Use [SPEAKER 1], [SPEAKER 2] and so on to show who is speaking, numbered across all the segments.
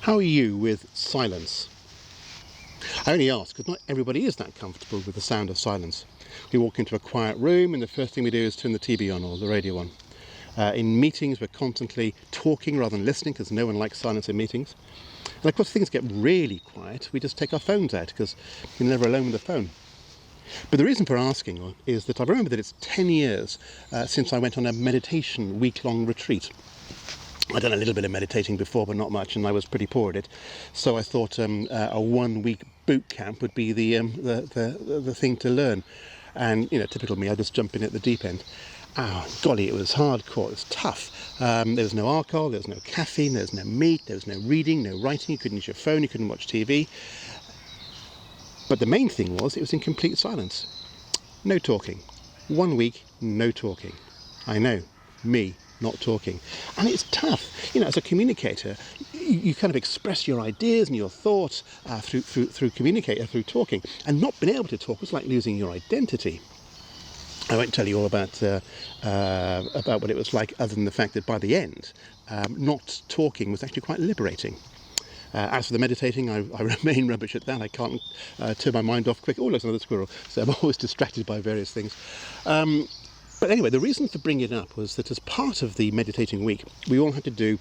[SPEAKER 1] How are you with silence? I only ask because not everybody is that comfortable with the sound of silence. We walk into a quiet room and the first thing we do is turn the TV on or the radio on. In meetings we're constantly talking rather than listening because no one likes silence in meetings. And of course if things get really quiet we just take our phones out because you're never alone with the phone. But the reason for asking is that I remember that it's 10 years since I went on a meditation week-long retreat. I'd done a little bit of meditating before, but not much, and I was pretty poor at it. So I thought a 1-week boot camp would be the thing to learn. And typical me, I just jump in at the deep end. Golly, it was hardcore. It was tough. There was no alcohol, there was no caffeine, there was no meat, there was no reading, no writing. You couldn't use your phone, you couldn't watch TV. But the main thing was, it was in complete silence. No talking. 1 week, no talking. I know, me. Not talking. And it's tough. As a communicator, you kind of express your ideas and your thoughts through talking. And not being able to talk was like losing your identity. I won't tell you all about what it was like, other than the fact that by the end, not talking was actually quite liberating. As for the meditating, I remain rubbish at that. I can't turn my mind off quick. Oh, there's another squirrel. So I'm always distracted by various things. But anyway, the reason for bringing it up was that as part of the meditating week, we all had to do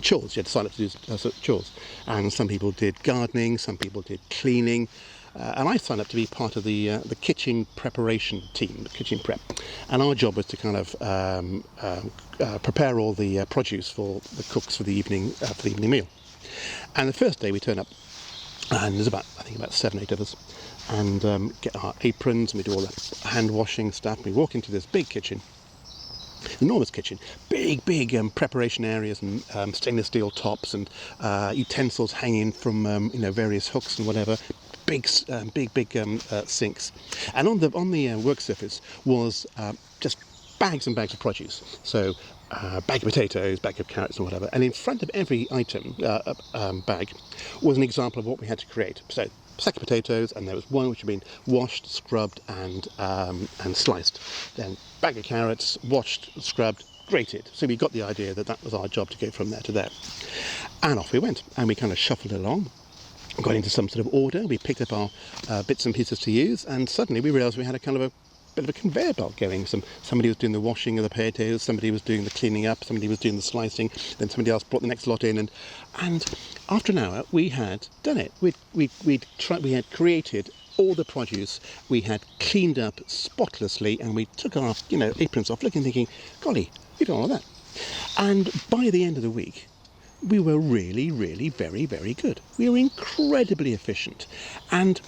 [SPEAKER 1] chores. You had to sign up to do chores. And some people did gardening, some people did cleaning. And I signed up to be part of the kitchen preparation team, the kitchen prep. And our job was to kind of prepare all the produce for the cooks for the evening meal. And the first day we turn up, and there's about 7, 8 of us, and get our aprons, and we do all the hand washing stuff. We walk into this big kitchen, enormous kitchen, big preparation areas, and stainless steel tops, and utensils hanging from various hooks and whatever. Big sinks, and on the work surface was just bags and bags of produce. So bag of potatoes, bag of carrots and whatever, and in front of every item bag was an example of what we had to create. So sack of potatoes, and there was one which had been washed, scrubbed and sliced. Then bag of carrots, washed, scrubbed, grated. So we got the idea that was our job to go from there to there. And off we went, and we kind of shuffled along, got into some sort of order. We picked up our bits and pieces to use, and suddenly we realised we had a kind of a bit of a conveyor belt going. Somebody was doing the washing of the potatoes, somebody was doing the cleaning up, somebody was doing the slicing, then somebody else brought the next lot in, and after an hour we had done it. We had created all the produce, we had cleaned up spotlessly, and we took our aprons off, looking, thinking, golly, we've done all that. And by the end of the week, we were really, really very, very good. We were incredibly efficient, and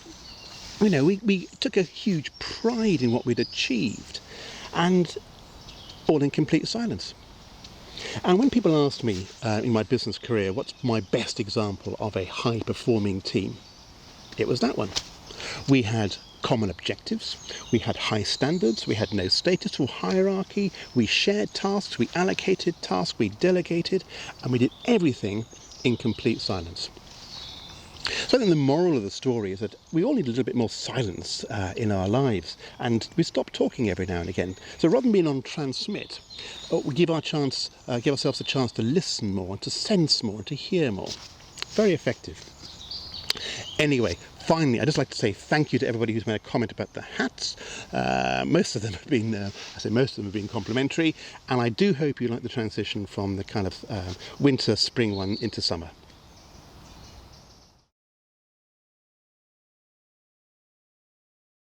[SPEAKER 1] we took a huge pride in what we'd achieved, and all in complete silence. And when people asked me in my business career, what's my best example of a high-performing team, it was that one. We had common objectives, we had high standards, we had no status or hierarchy, we shared tasks, we allocated tasks, we delegated, and we did everything in complete silence. So I think the moral of the story is that we all need a little bit more silence in our lives, and we stop talking every now and again. So rather than being on transmit, we give ourselves a chance to listen more, and to sense more, and to hear more. Very effective. Anyway, finally, I'd just like to say thank you to everybody who's made a comment about the hats. Most of them have been complimentary, and I do hope you like the transition from the kind of winter, spring one into summer.